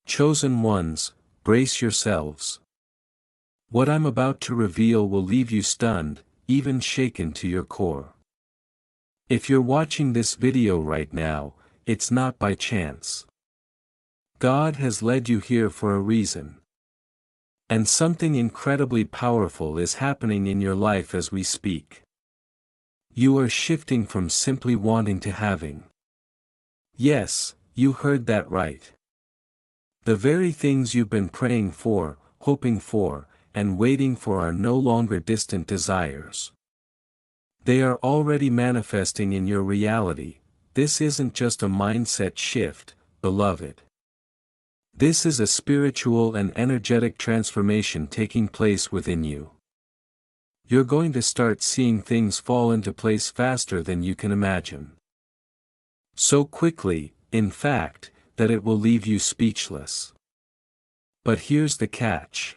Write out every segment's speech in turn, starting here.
Chosen ones, brace yourselves. What I'm about to reveal will leave you stunned, even shaken to your core. If you're watching this video right now, it's not by chance. God has led you here for a reason. And something incredibly powerful is happening in your life as we speak. You are shifting from simply wanting to having. Yes, you heard that right. The very things you've been praying for, hoping for, and waiting for are no longer distant desires. They are already manifesting in your reality. This isn't just a mindset shift, beloved. This is a spiritual and energetic transformation taking place within you. You're going to start seeing things fall into place faster than you can imagine. So quickly, in fact, that it will leave you speechless. But here's the catch.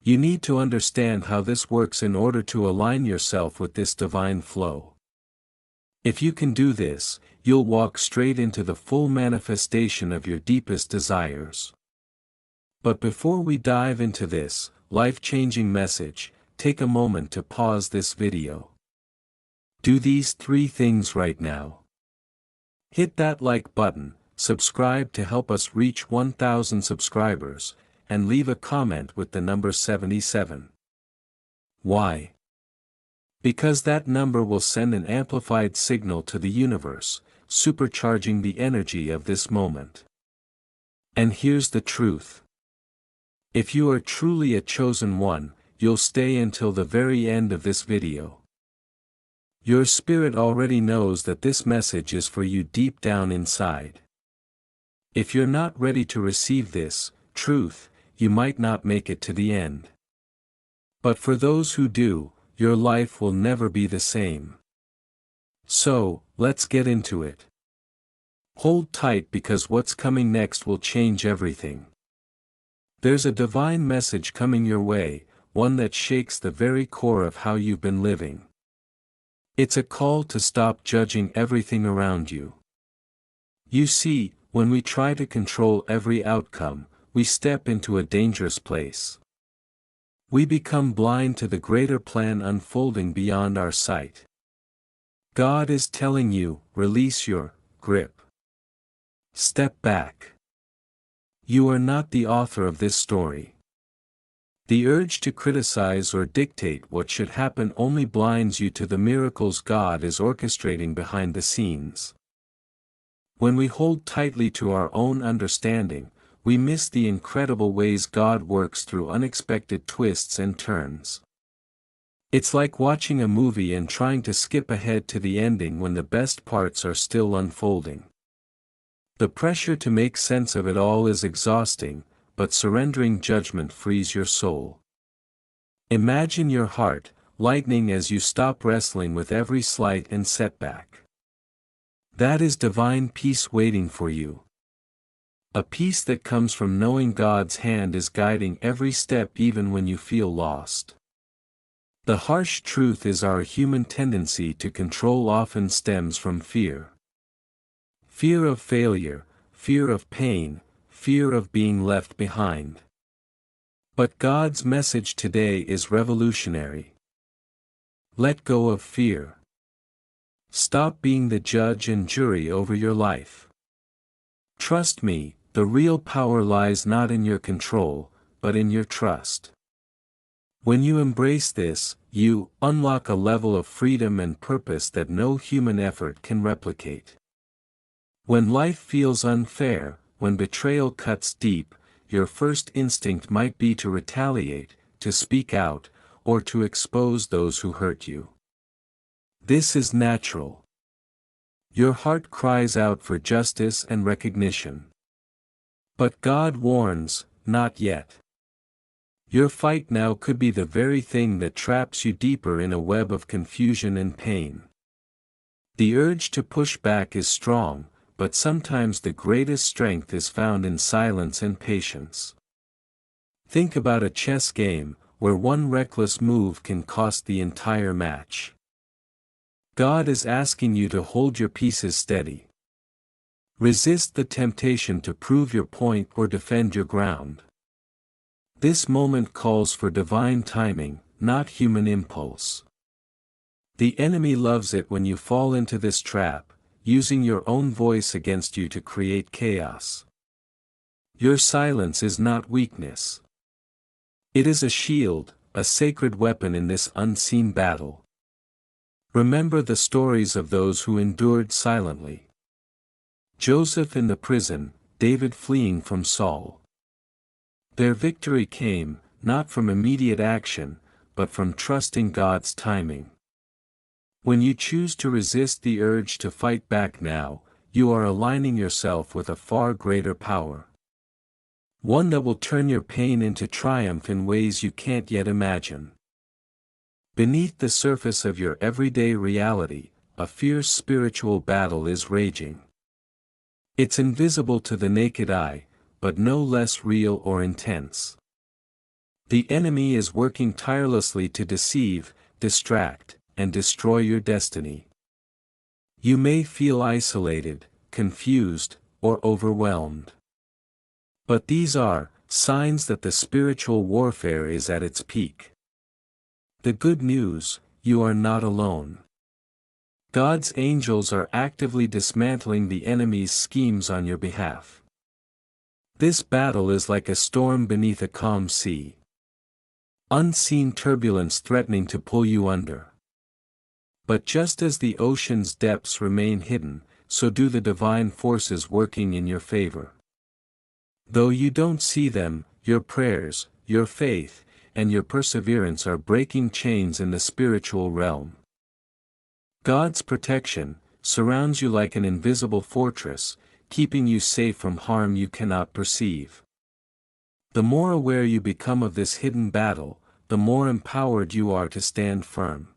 You need to understand how this works in order to align yourself with this divine flow. If you can do this, you'll walk straight into the full manifestation of your deepest desires. But before we dive into this life-changing message, take a moment to pause this video. Do these 3 things right now. Hit that like button, subscribe to help us reach 1,000 subscribers, and leave a comment with the number 77. Why? Because that number will send an amplified signal to the universe, supercharging the energy of this moment. And here's the truth. If you are truly a chosen one, you'll stay until the very end of this video. Your spirit already knows that this message is for you deep down inside. If you're not ready to receive this truth, you might not make it to the end. But for those who do, your life will never be the same. So, let's get into it. Hold tight because what's coming next will change everything. There's a divine message coming your way, one that shakes the very core of how you've been living. It's a call to stop judging everything around you. You see, when we try to control every outcome, we step into a dangerous place. We become blind to the greater plan unfolding beyond our sight. God is telling you, release your grip. Step back. You are not the author of this story. The urge to criticize or dictate what should happen only blinds you to the miracles God is orchestrating behind the scenes. When we hold tightly to our own understanding, we miss the incredible ways God works through unexpected twists and turns. It's like watching a movie and trying to skip ahead to the ending when the best parts are still unfolding. The pressure to make sense of it all is exhausting, but surrendering judgment frees your soul. Imagine your heart lightening as you stop wrestling with every slight and setback. That is divine peace waiting for you. A peace that comes from knowing God's hand is guiding every step even when you feel lost. The harsh truth is our human tendency to control often stems from fear. Fear of failure, fear of pain, fear of being left behind. But God's message today is revolutionary. Let go of fear. Stop being the judge and jury over your life. Trust me, the real power lies not in your control, but in your trust. When you embrace this, you unlock a level of freedom and purpose that no human effort can replicate. When life feels unfair, when betrayal cuts deep, your first instinct might be to retaliate, to speak out, or to expose those who hurt you. This is natural. Your heart cries out for justice and recognition. But God warns, not yet. Your fight now could be the very thing that traps you deeper in a web of confusion and pain. The urge to push back is strong, but sometimes the greatest strength is found in silence and patience. Think about a chess game, where one reckless move can cost the entire match. God is asking you to hold your pieces steady. Resist the temptation to prove your point or defend your ground. This moment calls for divine timing, not human impulse. The enemy loves it when you fall into this trap, using your own voice against you to create chaos. Your silence is not weakness. It is a shield, a sacred weapon in this unseen battle. Remember the stories of those who endured silently. Joseph in the prison, David fleeing from Saul. Their victory came, not from immediate action, but from trusting God's timing. When you choose to resist the urge to fight back now, you are aligning yourself with a far greater power. One that will turn your pain into triumph in ways you can't yet imagine. Beneath the surface of your everyday reality, a fierce spiritual battle is raging. It's invisible to the naked eye, but no less real or intense. The enemy is working tirelessly to deceive, distract, and destroy your destiny. You may feel isolated, confused, or overwhelmed. But these are signs that the spiritual warfare is at its peak. The good news: you are not alone. God's angels are actively dismantling the enemy's schemes on your behalf. This battle is like a storm beneath a calm sea. Unseen turbulence threatening to pull you under. But just as the ocean's depths remain hidden, so do the divine forces working in your favor. Though you don't see them, your prayers, your faith, and your perseverance are breaking chains in the spiritual realm. God's protection surrounds you like an invisible fortress, keeping you safe from harm you cannot perceive. The more aware you become of this hidden battle, the more empowered you are to stand firm.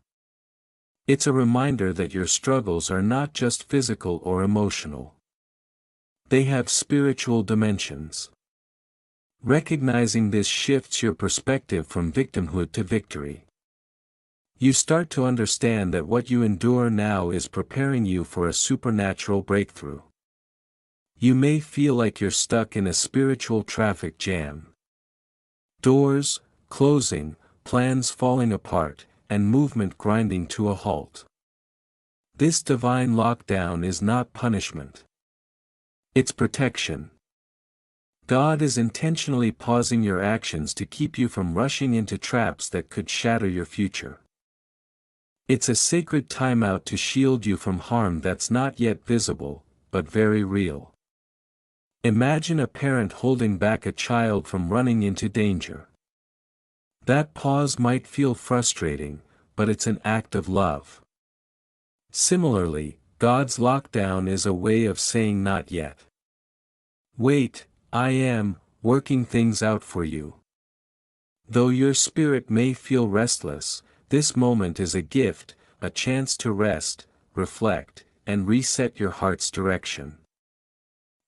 It's a reminder that your struggles are not just physical or emotional. They have spiritual dimensions. Recognizing this shifts your perspective from victimhood to victory. You start to understand that what you endure now is preparing you for a supernatural breakthrough. You may feel like you're stuck in a spiritual traffic jam. Doors closing, plans falling apart, and movement grinding to a halt. This divine lockdown is not punishment. It's protection. God is intentionally pausing your actions to keep you from rushing into traps that could shatter your future. It's a sacred timeout to shield you from harm that's not yet visible, but very real. Imagine a parent holding back a child from running into danger. That pause might feel frustrating, but it's an act of love. Similarly, God's lockdown is a way of saying not yet. Wait, I am working things out for you. Though your spirit may feel restless, this moment is a gift, a chance to rest, reflect, and reset your heart's direction.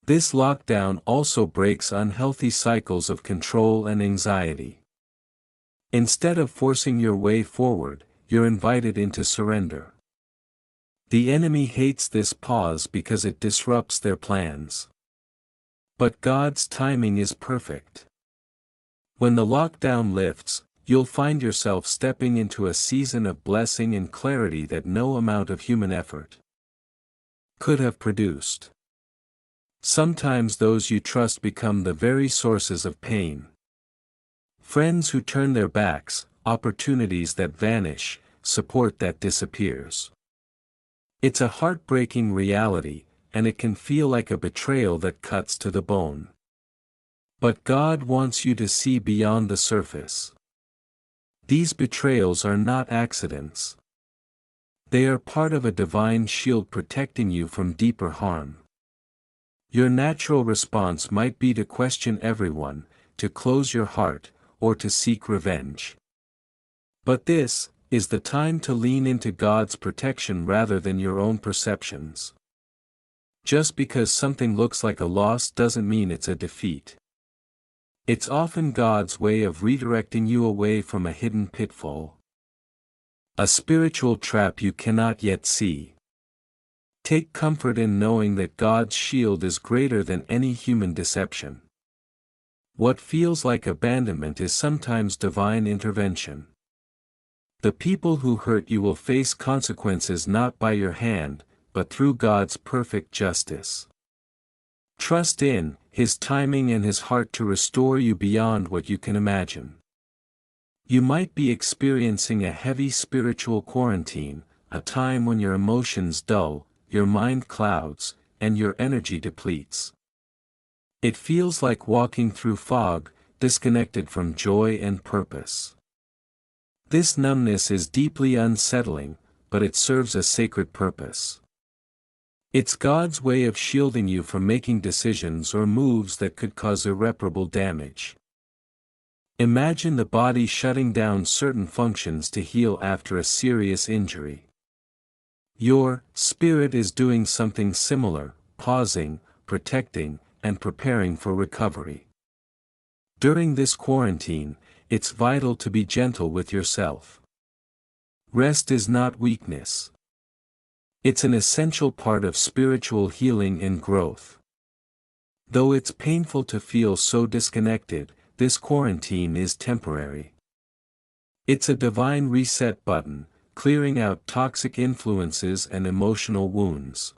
This lockdown also breaks unhealthy cycles of control and anxiety. Instead of forcing your way forward, you're invited into surrender. The enemy hates this pause because it disrupts their plans. But God's timing is perfect. When the lockdown lifts, you'll find yourself stepping into a season of blessing and clarity that no amount of human effort could have produced. Sometimes those you trust become the very sources of pain. Friends who turn their backs, opportunities that vanish, support that disappears. It's a heartbreaking reality, and it can feel like a betrayal that cuts to the bone. But God wants you to see beyond the surface. These betrayals are not accidents. They are part of a divine shield protecting you from deeper harm. Your natural response might be to question everyone, to close your heart, or to seek revenge. But this is the time to lean into God's protection rather than your own perceptions. Just because something looks like a loss doesn't mean it's a defeat. It's often God's way of redirecting you away from a hidden pitfall. A spiritual trap you cannot yet see. Take comfort in knowing that God's shield is greater than any human deception. What feels like abandonment is sometimes divine intervention. The people who hurt you will face consequences not by your hand, but through God's perfect justice. Trust in His timing and His heart to restore you beyond what you can imagine. You might be experiencing a heavy spiritual quarantine, a time when your emotions dull, your mind clouds, and your energy depletes. It feels like walking through fog, disconnected from joy and purpose. This numbness is deeply unsettling, but it serves a sacred purpose. It's God's way of shielding you from making decisions or moves that could cause irreparable damage. Imagine the body shutting down certain functions to heal after a serious injury. Your spirit is doing something similar, pausing, protecting, and preparing for recovery. During this quarantine, it's vital to be gentle with yourself. Rest is not weakness. It's an essential part of spiritual healing and growth. Though it's painful to feel so disconnected, this quarantine is temporary. It's a divine reset button, clearing out toxic influences and emotional wounds.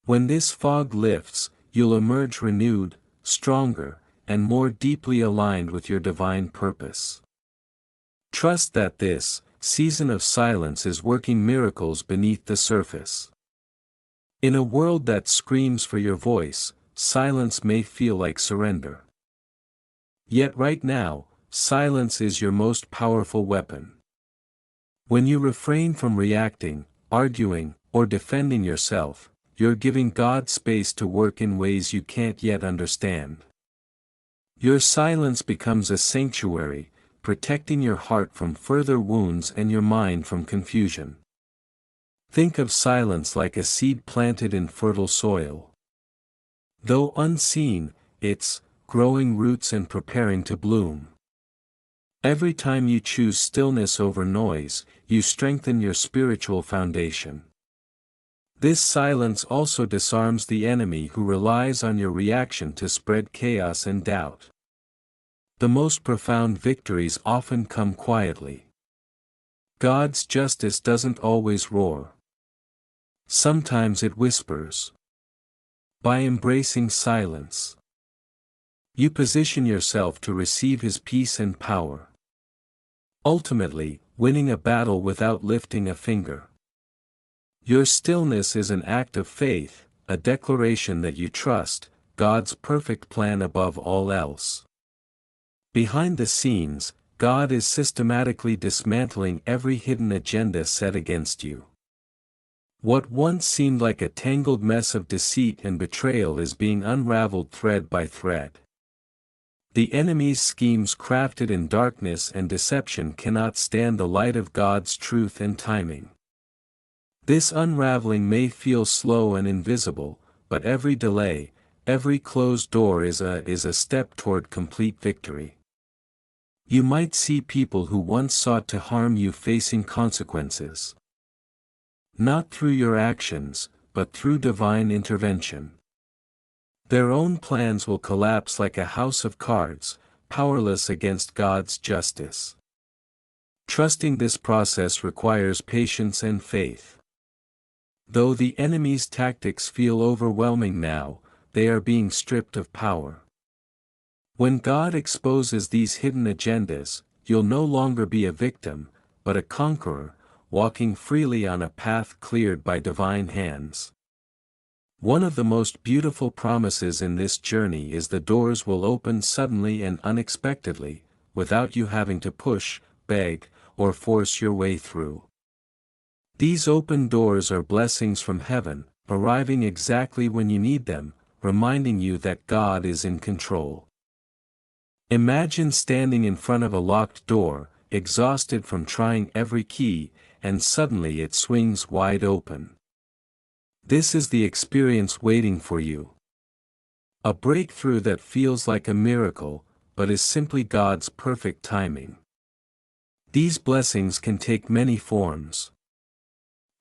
When this fog lifts, you'll emerge renewed, stronger, and more deeply aligned with your divine purpose. Trust that this season of silence is working miracles beneath the surface. In a world that screams for your voice, silence may feel like surrender. Yet right now, silence is your most powerful weapon. When you refrain from reacting, arguing, or defending yourself, you're giving God space to work in ways you can't yet understand. Your silence becomes a sanctuary, protecting your heart from further wounds and your mind from confusion. Think of silence like a seed planted in fertile soil. Though unseen, it's growing roots and preparing to bloom. Every time you choose stillness over noise, you strengthen your spiritual foundation. This silence also disarms the enemy who relies on your reaction to spread chaos and doubt. The most profound victories often come quietly. God's justice doesn't always roar. Sometimes it whispers. By embracing silence, you position yourself to receive His peace and power. Ultimately, winning a battle without lifting a finger. Your stillness is an act of faith, a declaration that you trust God's perfect plan above all else. Behind the scenes, God is systematically dismantling every hidden agenda set against you. What once seemed like a tangled mess of deceit and betrayal is being unraveled thread by thread. The enemy's schemes crafted in darkness and deception cannot stand the light of God's truth and timing. This unraveling may feel slow and invisible, but every delay, every closed door is a step toward complete victory. You might see people who once sought to harm you facing consequences. Not through your actions, but through divine intervention. Their own plans will collapse like a house of cards, powerless against God's justice. Trusting this process requires patience and faith. Though the enemy's tactics feel overwhelming now, they are being stripped of power. When God exposes these hidden agendas, you'll no longer be a victim, but a conqueror, walking freely on a path cleared by divine hands. One of the most beautiful promises in this journey is the doors will open suddenly and unexpectedly, without you having to push, beg, or force your way through. These open doors are blessings from heaven, arriving exactly when you need them, reminding you that God is in control. Imagine standing in front of a locked door, exhausted from trying every key, and suddenly it swings wide open. This is the experience waiting for you. A breakthrough that feels like a miracle, but is simply God's perfect timing. These blessings can take many forms.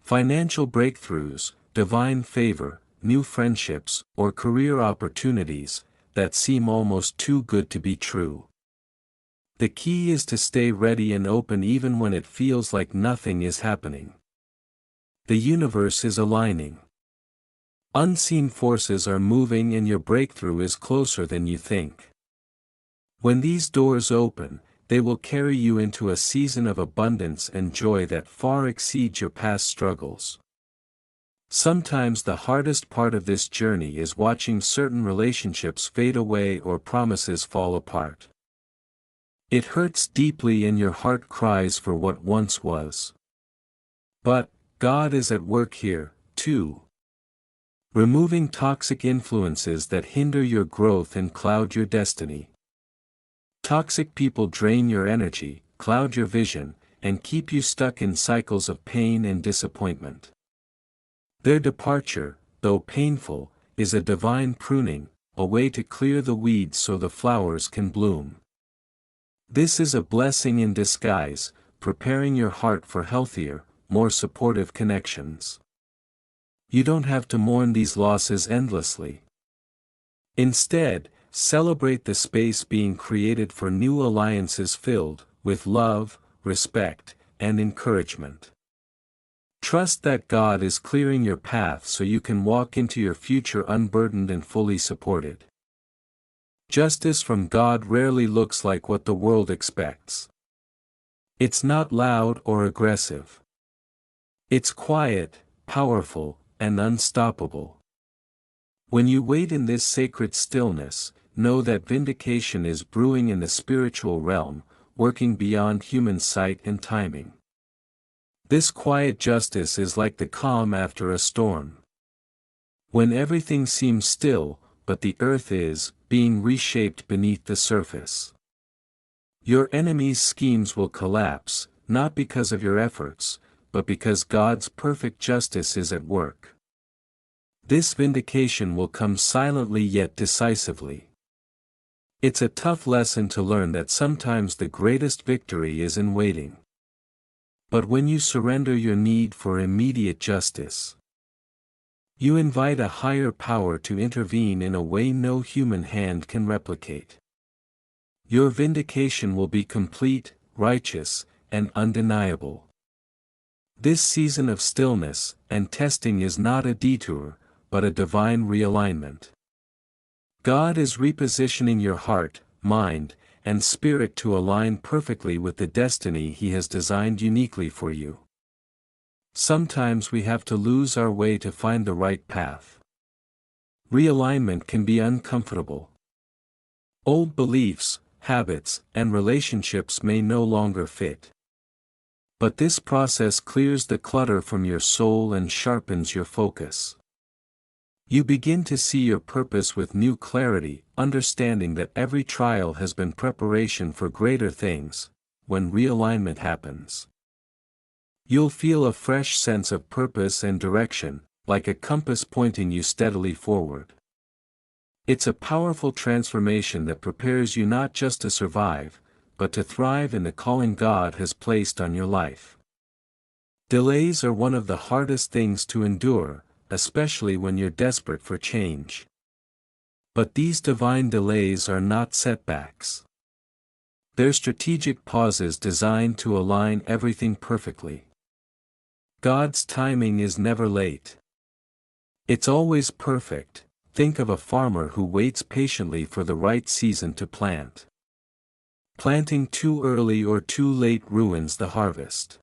Financial breakthroughs, divine favor, new friendships, or career opportunities that seem almost too good to be true. The key is to stay ready and open even when it feels like nothing is happening. The universe is aligning. Unseen forces are moving and your breakthrough is closer than you think. When these doors open, they will carry you into a season of abundance and joy that far exceeds your past struggles. Sometimes the hardest part of this journey is watching certain relationships fade away or promises fall apart. It hurts deeply and your heart cries for what once was. But God is at work here, too. Removing toxic influences that hinder your growth and cloud your destiny. Toxic people drain your energy, cloud your vision, and keep you stuck in cycles of pain and disappointment. Their departure, though painful, is a divine pruning, a way to clear the weeds so the flowers can bloom. This is a blessing in disguise, preparing your heart for healthier, more supportive connections. You don't have to mourn these losses endlessly. Instead, celebrate the space being created for new alliances filled with love, respect, and encouragement. Trust that God is clearing your path so you can walk into your future unburdened and fully supported. Justice from God rarely looks like what the world expects. It's not loud or aggressive. It's quiet, powerful, and unstoppable. When you wait in this sacred stillness, know that vindication is brewing in the spiritual realm, working beyond human sight and timing. This quiet justice is like the calm after a storm. When everything seems still, but the earth is being reshaped beneath the surface. Your enemies' schemes will collapse, not because of your efforts, but because God's perfect justice is at work. This vindication will come silently yet decisively. It's a tough lesson to learn that sometimes the greatest victory is in waiting. But when you surrender your need for immediate justice, you invite a higher power to intervene in a way no human hand can replicate. Your vindication will be complete, righteous, and undeniable. This season of stillness and testing is not a detour, but a divine realignment. God is repositioning your heart, mind, and spirit to align perfectly with the destiny He has designed uniquely for you. Sometimes we have to lose our way to find the right path. Realignment can be uncomfortable. Old beliefs, habits, and relationships may no longer fit. But this process clears the clutter from your soul and sharpens your focus. You begin to see your purpose with new clarity, understanding that every trial has been preparation for greater things. When realignment happens, you'll feel a fresh sense of purpose and direction, like a compass pointing you steadily forward. It's a powerful transformation that prepares you not just to survive, but to thrive in the calling God has placed on your life. Delays are one of the hardest things to endure, especially when you're desperate for change. But these divine delays are not setbacks. They're strategic pauses designed to align everything perfectly. God's timing is never late. It's always perfect. Think of a farmer who waits patiently for the right season to plant. Planting too early or too late ruins the harvest.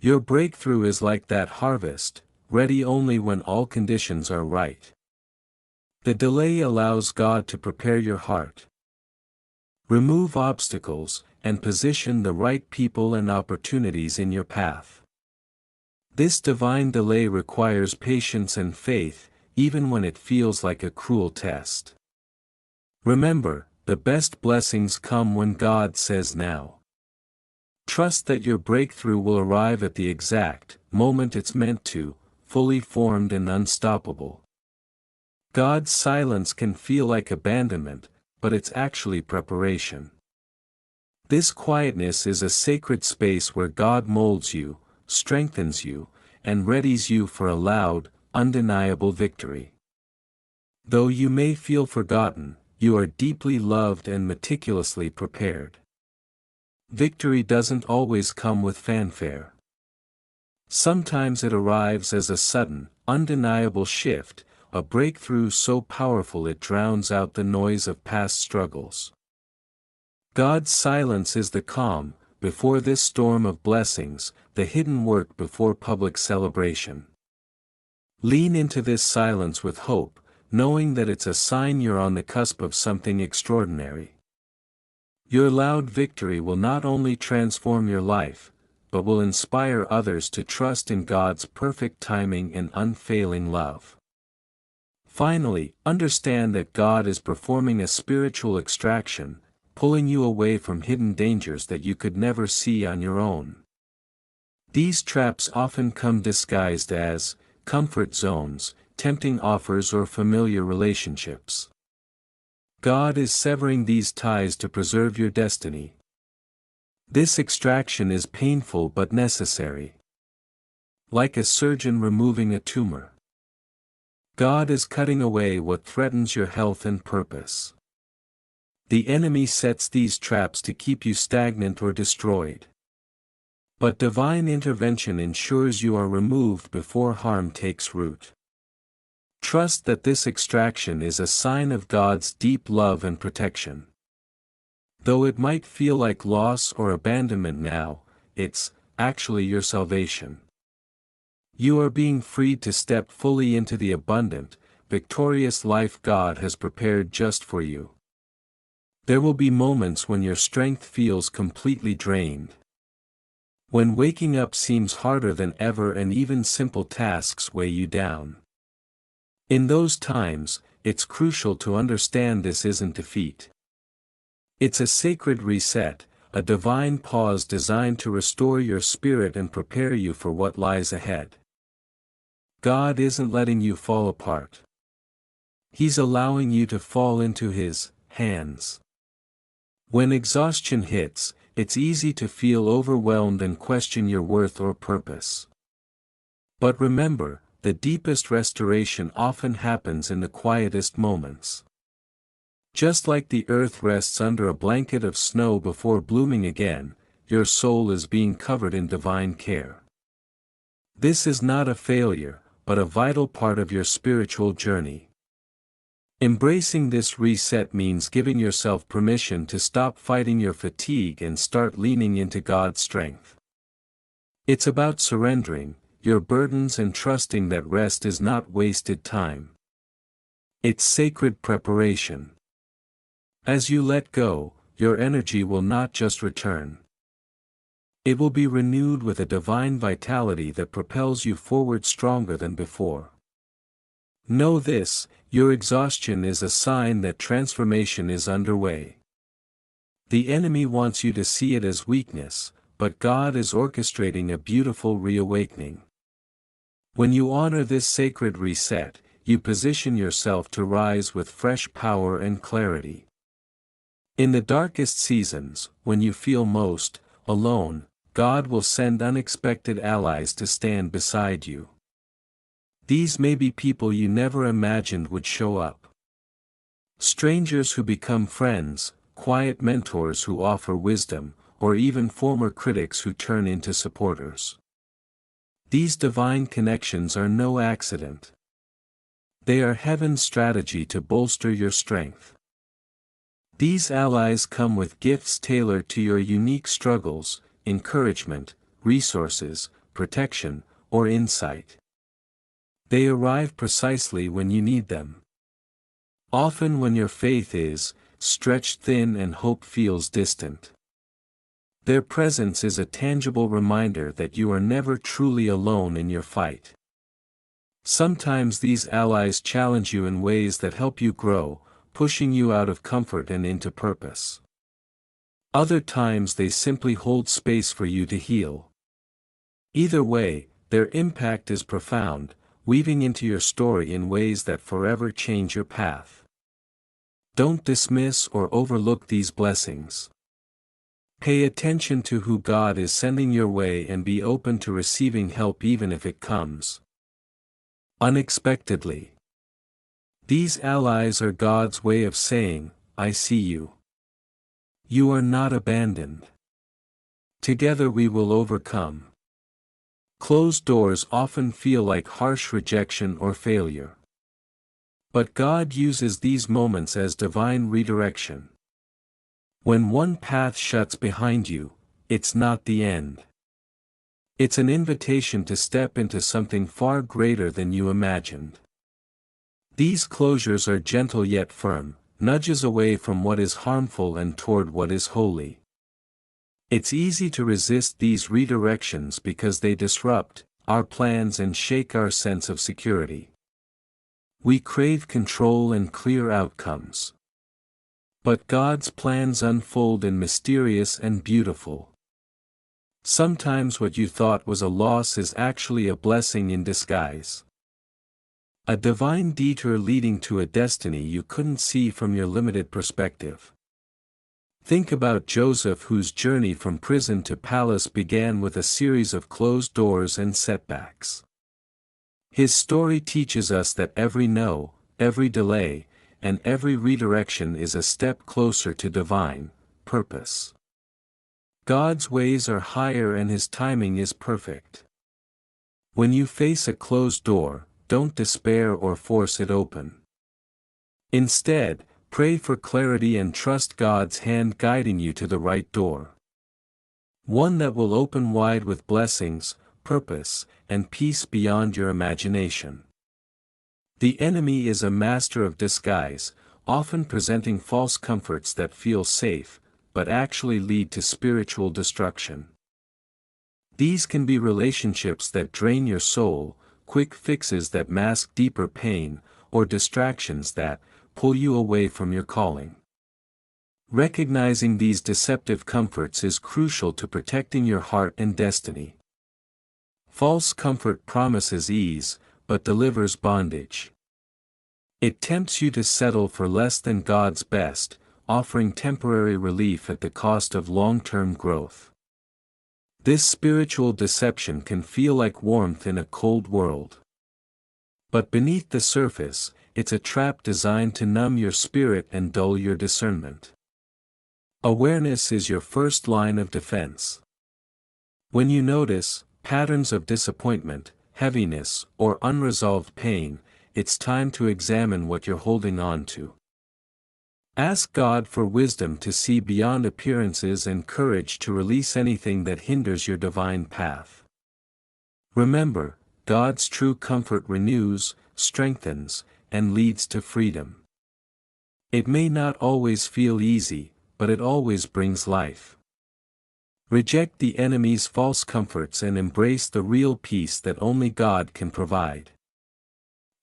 Your breakthrough is like that harvest, ready only when all conditions are right. The delay allows God to prepare your heart, remove obstacles, and position the right people and opportunities in your path. This divine delay requires patience and faith, even when it feels like a cruel test. Remember, the best blessings come when God says now. Trust that your breakthrough will arrive at the exact moment it's meant to, fully formed and unstoppable. God's silence can feel like abandonment, but it's actually preparation. This quietness is a sacred space where God molds you, strengthens you, and readies you for a loud, undeniable victory. Though you may feel forgotten, you are deeply loved and meticulously prepared. Victory doesn't always come with fanfare. Sometimes it arrives as a sudden, undeniable shift, a breakthrough so powerful it drowns out the noise of past struggles. God's silence is the calm before this storm of blessings, the hidden work before public celebration. Lean into this silence with hope, knowing that it's a sign you're on the cusp of something extraordinary. Your loud victory will not only transform your life, but will inspire others to trust in God's perfect timing and unfailing love. Finally, understand that God is performing a spiritual extraction, pulling you away from hidden dangers that you could never see on your own. These traps often come disguised as comfort zones, tempting offers, or familiar relationships. God is severing these ties to preserve your destiny. This extraction is painful but necessary. Like a surgeon removing a tumor. God is cutting away what threatens your health and purpose. The enemy sets these traps to keep you stagnant or destroyed. But divine intervention ensures you are removed before harm takes root. Trust that this extraction is a sign of God's deep love and protection. Though it might feel like loss or abandonment now, it's actually your salvation. You are being freed to step fully into the abundant, victorious life God has prepared just for you. There will be moments when your strength feels completely drained. When waking up seems harder than ever and even simple tasks weigh you down. In those times, it's crucial to understand this isn't defeat. It's a sacred reset, a divine pause designed to restore your spirit and prepare you for what lies ahead. God isn't letting you fall apart. He's allowing you to fall into His hands. When exhaustion hits, it's easy to feel overwhelmed and question your worth or purpose. But remember, the deepest restoration often happens in the quietest moments. Just like the earth rests under a blanket of snow before blooming again, your soul is being covered in divine care. This is not a failure, but a vital part of your spiritual journey. Embracing this reset means giving yourself permission to stop fighting your fatigue and start leaning into God's strength. It's about surrendering your burdens and trusting that rest is not wasted time. It's sacred preparation. As you let go, your energy will not just return. It will be renewed with a divine vitality that propels you forward stronger than before. Know this, your exhaustion is a sign that transformation is underway. The enemy wants you to see it as weakness, but God is orchestrating a beautiful reawakening. When you honor this sacred reset, you position yourself to rise with fresh power and clarity. In the darkest seasons, when you feel most alone, God will send unexpected allies to stand beside you. These may be people you never imagined would show up. Strangers who become friends, quiet mentors who offer wisdom, or even former critics who turn into supporters. These divine connections are no accident. They are heaven's strategy to bolster your strength. These allies come with gifts tailored to your unique struggles, encouragement, resources, protection, or insight. They arrive precisely when you need them. Often when your faith is stretched thin and hope feels distant. Their presence is a tangible reminder that you are never truly alone in your fight. Sometimes these allies challenge you in ways that help you grow, pushing you out of comfort and into purpose. Other times they simply hold space for you to heal. Either way, their impact is profound, weaving into your story in ways that forever change your path. Don't dismiss or overlook these blessings. Pay attention to who God is sending your way and be open to receiving help even if it comes. unexpectedly. These allies are God's way of saying, I see you. You are not abandoned. Together we will overcome. Closed doors often feel like harsh rejection or failure. But God uses these moments as divine redirection. When one path shuts behind you, it's not the end. It's an invitation to step into something far greater than you imagined. These closures are gentle yet firm, nudges away from what is harmful and toward what is holy. It's easy to resist these redirections because they disrupt our plans and shake our sense of security. We crave control and clear outcomes. But God's plans unfold in mysterious and beautiful. Sometimes what you thought was a loss is actually a blessing in disguise. A divine detour leading to a destiny you couldn't see from your limited perspective. Think about Joseph, whose journey from prison to palace began with a series of closed doors and setbacks. His story teaches us that every no, every delay, and every redirection is a step closer to divine purpose. God's ways are higher and His timing is perfect. When you face a closed door, don't despair or force it open. Instead, pray for clarity and trust God's hand guiding you to the right door. One that will open wide with blessings, purpose, and peace beyond your imagination. The enemy is a master of disguise, often presenting false comforts that feel safe, but actually lead to spiritual destruction. These can be relationships that drain your soul, quick fixes that mask deeper pain, or distractions that pull you away from your calling. Recognizing these deceptive comforts is crucial to protecting your heart and destiny. False comfort promises ease, but delivers bondage. It tempts you to settle for less than God's best, offering temporary relief at the cost of long-term growth. This spiritual deception can feel like warmth in a cold world. But beneath the surface, it's a trap designed to numb your spirit and dull your discernment. Awareness is your first line of defense. When you notice patterns of disappointment, heaviness, or unresolved pain, it's time to examine what you're holding on to. Ask God for wisdom to see beyond appearances and courage to release anything that hinders your divine path. Remember, God's true comfort renews, strengthens, and leads to freedom. It may not always feel easy, but it always brings life. Reject the enemy's false comforts and embrace the real peace that only God can provide.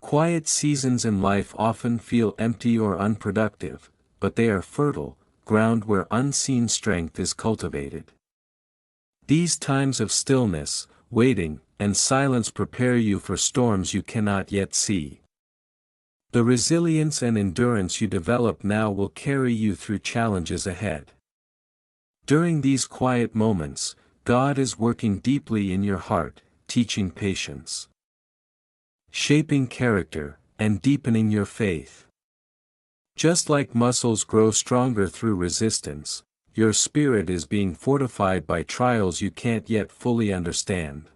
Quiet seasons in life often feel empty or unproductive, but they are fertile ground where unseen strength is cultivated. These times of stillness, waiting, and silence prepare you for storms you cannot yet see. The resilience and endurance you develop now will carry you through challenges ahead. During these quiet moments, God is working deeply in your heart, teaching patience, shaping character, and deepening your faith. Just like muscles grow stronger through resistance, your spirit is being fortified by trials you can't yet fully understand.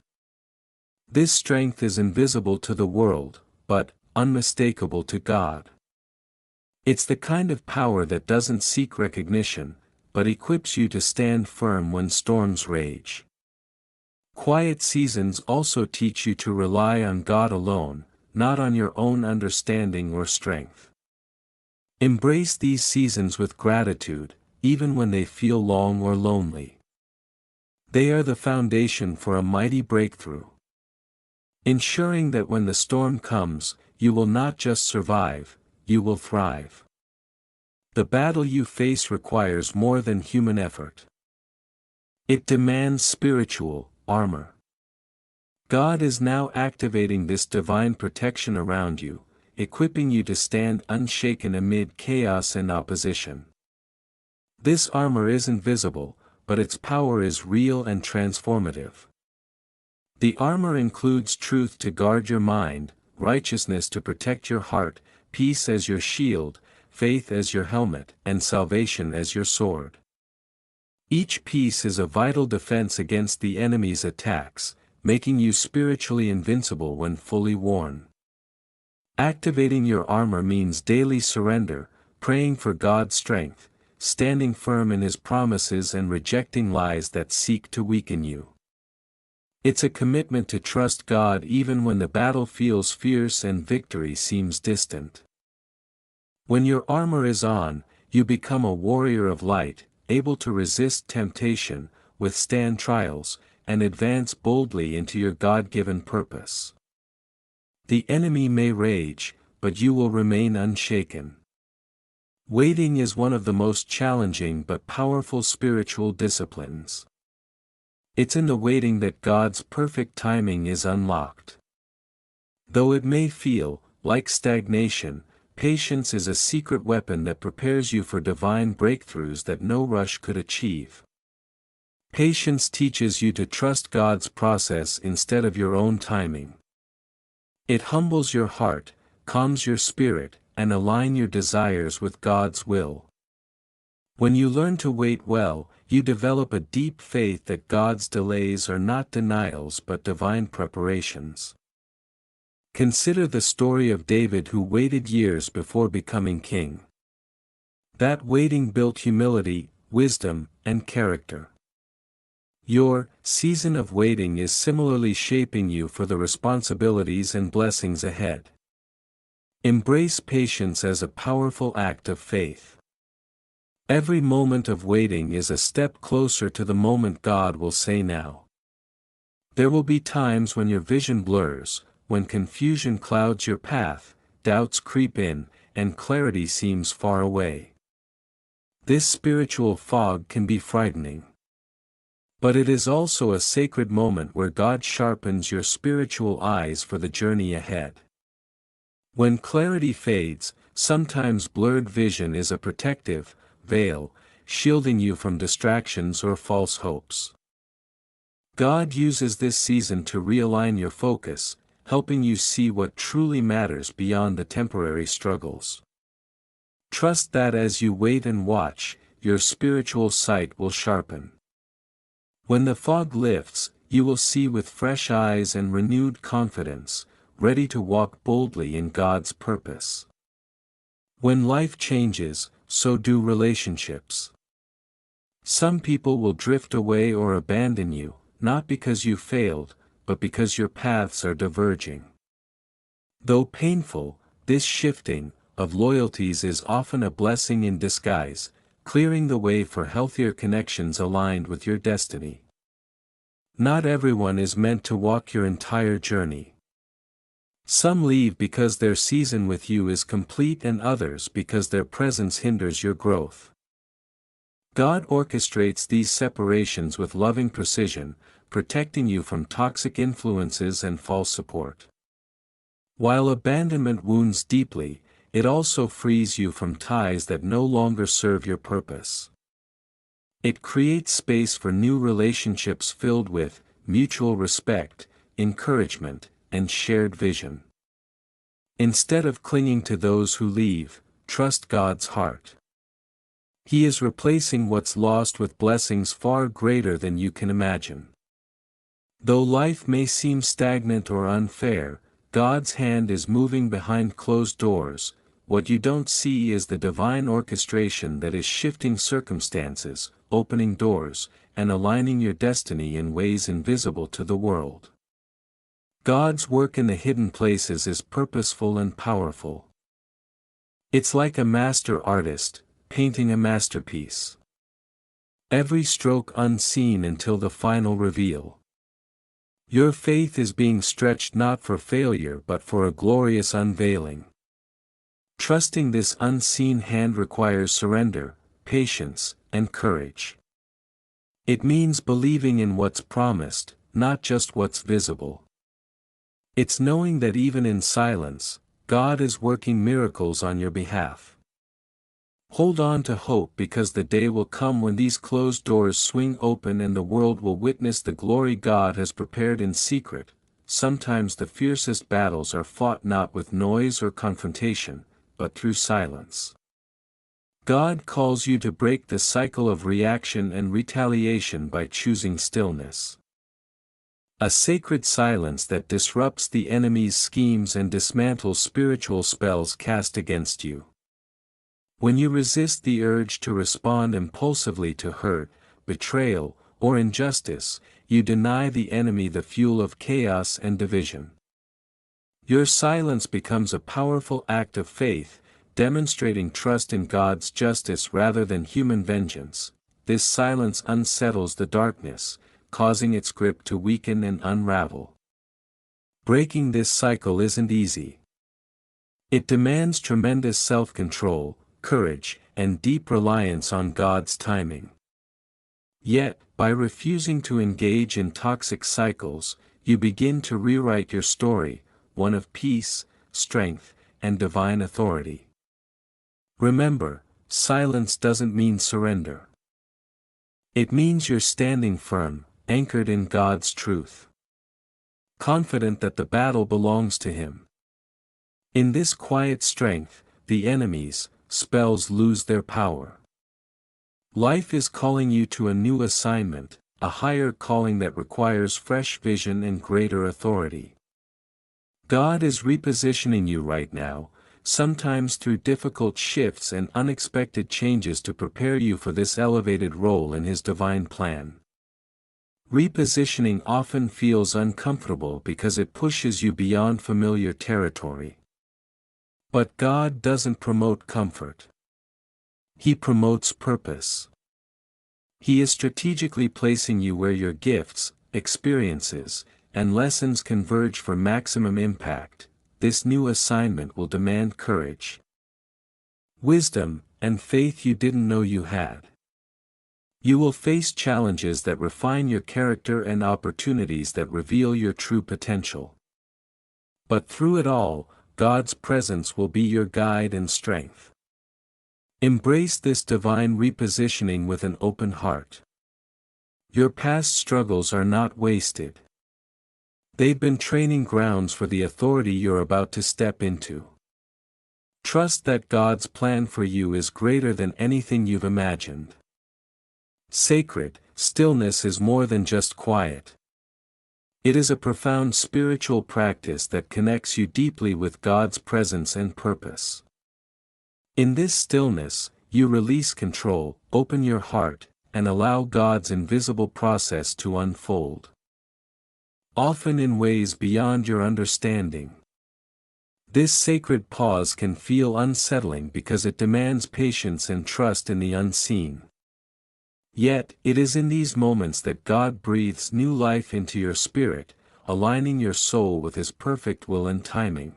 This strength is invisible to the world, but unmistakable to God. It's the kind of power that doesn't seek recognition, but equips you to stand firm when storms rage. Quiet seasons also teach you to rely on God alone, not on your own understanding or strength. Embrace these seasons with gratitude, even when they feel long or lonely. They are the foundation for a mighty breakthrough, ensuring that when the storm comes, you will not just survive, you will thrive. The battle you face requires more than human effort. It demands spiritual armor. God is now activating this divine protection around you, equipping you to stand unshaken amid chaos and opposition. This armor isn't visible, but its power is real and transformative. The armor includes truth to guard your mind, righteousness to protect your heart, peace as your shield, faith as your helmet, and salvation as your sword. Each piece is a vital defense against the enemy's attacks, making you spiritually invincible when fully worn. Activating your armor means daily surrender, praying for God's strength, standing firm in His promises and rejecting lies that seek to weaken you. It's a commitment to trust God even when the battle feels fierce and victory seems distant. When your armor is on, you become a warrior of light, able to resist temptation, withstand trials, and advance boldly into your God-given purpose. The enemy may rage, but you will remain unshaken. Waiting is one of the most challenging but powerful spiritual disciplines. It's in the waiting that God's perfect timing is unlocked. Though it may feel like stagnation, patience is a secret weapon that prepares you for divine breakthroughs that no rush could achieve. Patience teaches you to trust God's process instead of your own timing. It humbles your heart, calms your spirit, and aligns your desires with God's will. When you learn to wait well, you develop a deep faith that God's delays are not denials but divine preparations. Consider the story of David, who waited years before becoming king. That waiting built humility, wisdom, and character. Your season of waiting is similarly shaping you for the responsibilities and blessings ahead. Embrace patience as a powerful act of faith. Every moment of waiting is a step closer to the moment God will say now. There will be times when your vision blurs, when confusion clouds your path, doubts creep in, and clarity seems far away. This spiritual fog can be frightening. But it is also a sacred moment where God sharpens your spiritual eyes for the journey ahead. When clarity fades, sometimes blurred vision is a protective veil, shielding you from distractions or false hopes. God uses this season to realign your focus, helping you see what truly matters beyond the temporary struggles. Trust that as you wait and watch, your spiritual sight will sharpen. When the fog lifts, you will see with fresh eyes and renewed confidence, ready to walk boldly in God's purpose. When life changes, so do relationships. Some people will drift away or abandon you, not because you failed, but because your paths are diverging. Though painful, this shifting of loyalties is often a blessing in disguise, clearing the way for healthier connections aligned with your destiny. Not everyone is meant to walk your entire journey. Some leave because their season with you is complete, and others because their presence hinders your growth. God orchestrates these separations with loving precision, protecting you from toxic influences and false support. While abandonment wounds deeply, it also frees you from ties that no longer serve your purpose. It creates space for new relationships filled with mutual respect, encouragement, and shared vision. Instead of clinging to those who leave, trust God's heart. He is replacing what's lost with blessings far greater than you can imagine. Though life may seem stagnant or unfair, God's hand is moving behind closed doors. What you don't see is the divine orchestration that is shifting circumstances, opening doors, and aligning your destiny in ways invisible to the world. God's work in the hidden places is purposeful and powerful. It's like a master artist, painting a masterpiece. Every stroke unseen until the final reveal. Your faith is being stretched not for failure but for a glorious unveiling. Trusting this unseen hand requires surrender, patience, and courage. It means believing in what's promised, not just what's visible. It's knowing that even in silence, God is working miracles on your behalf. Hold on to hope, because the day will come when these closed doors swing open and the world will witness the glory God has prepared in secret, sometimes the fiercest battles are fought not with noise or confrontation, but through silence. God calls you to break the cycle of reaction and retaliation by choosing stillness. A sacred silence that disrupts the enemy's schemes and dismantles spiritual spells cast against you. When you resist the urge to respond impulsively to hurt, betrayal, or injustice, you deny the enemy the fuel of chaos and division. Your silence becomes a powerful act of faith, demonstrating trust in God's justice rather than human vengeance. This silence unsettles the darkness, causing its grip to weaken and unravel. Breaking this cycle isn't easy. It demands tremendous self-control, courage, and deep reliance on God's timing. Yet, by refusing to engage in toxic cycles, you begin to rewrite your story, one of peace, strength, and divine authority. Remember, silence doesn't mean surrender. It means you're standing firm, anchored in God's truth. Confident that the battle belongs to Him. In this quiet strength, the enemy's spells lose their power. Life is calling you to a new assignment, a higher calling that requires fresh vision and greater authority. God is repositioning you right now, sometimes through difficult shifts and unexpected changes to prepare you for this elevated role in His divine plan. Repositioning often feels uncomfortable because it pushes you beyond familiar territory. But God doesn't promote comfort. He promotes purpose. He is strategically placing you where your gifts, experiences, and lessons converge for maximum impact. This new assignment will demand courage, wisdom, and faith you didn't know you had. You will face challenges that refine your character and opportunities that reveal your true potential. But through it all, God's presence will be your guide and strength. Embrace this divine repositioning with an open heart. Your past struggles are not wasted. They've been training grounds for the authority you're about to step into. Trust that God's plan for you is greater than anything you've imagined. Sacred stillness is more than just quiet. It is a profound spiritual practice that connects you deeply with God's presence and purpose. In this stillness, you release control, open your heart, and allow God's invisible process to unfold. Often in ways beyond your understanding. This sacred pause can feel unsettling because it demands patience and trust in the unseen. Yet, it is in these moments that God breathes new life into your spirit, aligning your soul with His perfect will and timing.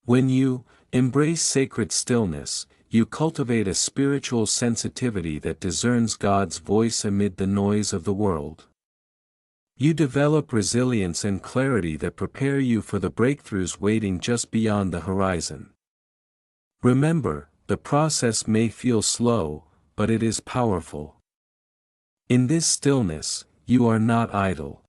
When you embrace sacred stillness, you cultivate a spiritual sensitivity that discerns God's voice amid the noise of the world. You develop resilience and clarity that prepare you for the breakthroughs waiting just beyond the horizon. Remember, the process may feel slow, but it is powerful. In this stillness, you are not idle.